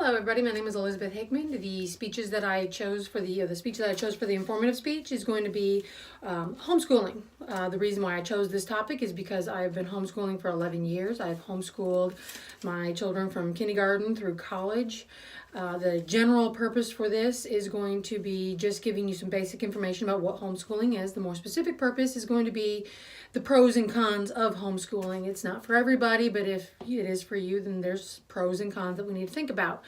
Hello, everybody. My name is Elizabeth Hickman. The speeches that I chose for the speech that I chose for the informative speech is going to be homeschooling. The reason why I chose this topic is because I've been homeschooling for 11 years. I've homeschooled my children from kindergarten through college. The general purpose for this is going to be just giving you some basic information about what homeschooling is. The more specific purpose is going to be the pros and cons of homeschooling. It's not for everybody, but if it is for you, then there's pros and cons that we need to think about.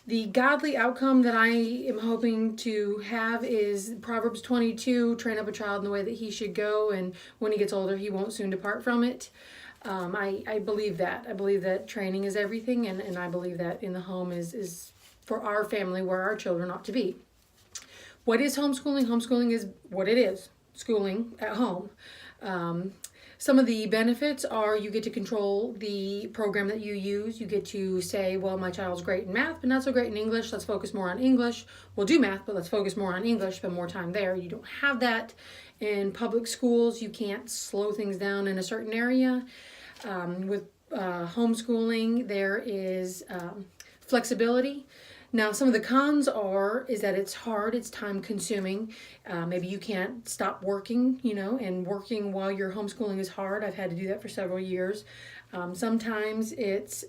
The godly outcome that I am hoping to have is Proverbs 22, train up a child in the way that he should go, and when he gets older, he won't soon depart from it. I believe that. I believe that training is everything, and I believe that in the home is for our family where our children ought to be. What is homeschooling? Homeschooling is what it is, schooling at home. Some of the benefits are you get to control the program that you use. You get to say, well, my child's great in math, but not so great in English. Let's focus more on English. We'll do math, but let's focus more on English, spend more time there. You don't have that in public schools. You can't slow things down in a certain area. With homeschooling, there is flexibility. Now, some of the cons is that it's hard, it's time consuming. Maybe you can't stop working, and working while you're homeschooling is hard. I've had to do that for several years. Sometimes it's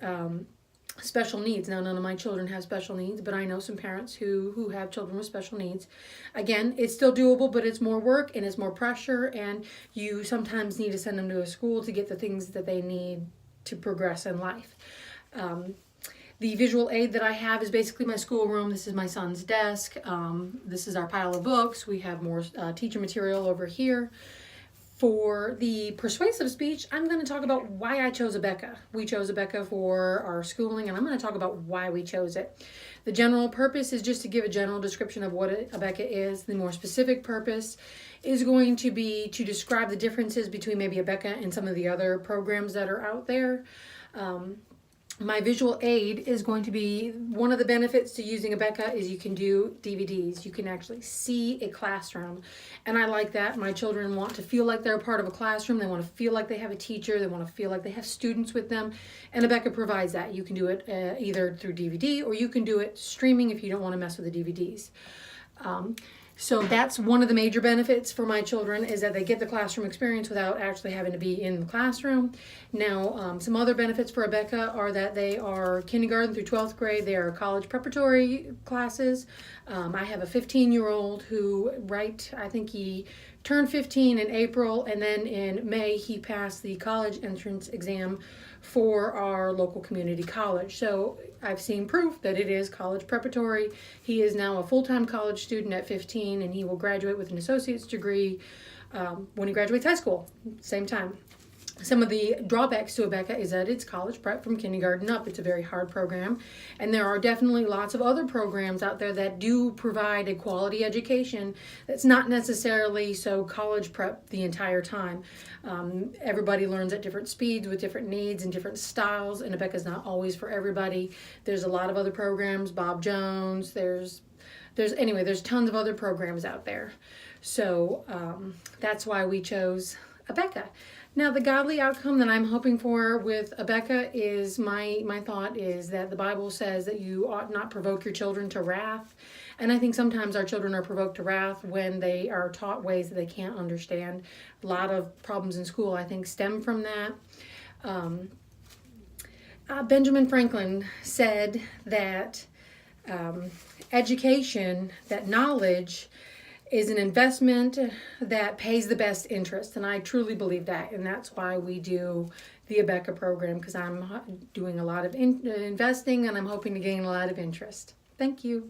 special needs. Now, none of my children have special needs, but I know some parents who have children with special needs. Again, it's still doable, but it's more work and it's more pressure, and you sometimes need to send them to a school to get the things that they need to progress in life. The visual aid that I have is basically my schoolroom. This is my son's desk. This is our pile of books. We have more teacher material over here. For the persuasive speech, I'm going to talk about why I chose Abeka. We chose Abeka for our schooling, and I'm going to talk about why we chose it. The general purpose is just to give a general description of what Abeka is. The more specific purpose is going to be to describe the differences between maybe Abeka and some of the other programs that are out there. My visual aid is going to be, one of the benefits to using Abeka is you can do DVDs. You can actually see a classroom. And I like that. My children want to feel like they're a part of a classroom. They want to feel like they have a teacher. They want to feel like they have students with them. And Abeka provides that. You can do it either through DVD or you can do it streaming if you don't want to mess with the DVDs. So that's one of the major benefits for my children, is that they get the classroom experience without actually having to be in the classroom. Now, some other benefits for Abeka are that they are kindergarten through 12th grade. They are college preparatory classes. I have a 15-year-old who, I think he turned 15 in April, and then in May he passed the college entrance exam for our local community college. So I've seen proof that it is college preparatory. He is now a full-time college student at 15, and he will graduate with an associate's degree when he graduates high school, same time. Some of the drawbacks to Abeka is that it's college prep from kindergarten up. It's a very hard program, and there are definitely lots of other programs out there that do provide a quality education that's not necessarily so college prep the entire time. Everybody learns at different speeds with different needs and different styles, and Abeka is not always for everybody. There's a lot of other programs, Bob Jones, there's tons of other programs out there. So that's why we chose Abeka. Now, the godly outcome that I'm hoping for with Abeka is, my thought is that the Bible says that you ought not provoke your children to wrath. And I think sometimes our children are provoked to wrath when they are taught ways that they can't understand. A lot of problems in school, I think, stem from that. Benjamin Franklin said that education, that knowledge, is an investment that pays the best interest, and I truly believe that, and that's why we do the Abeka program, because I'm doing a lot of investing and I'm hoping to gain a lot of interest. Thank you.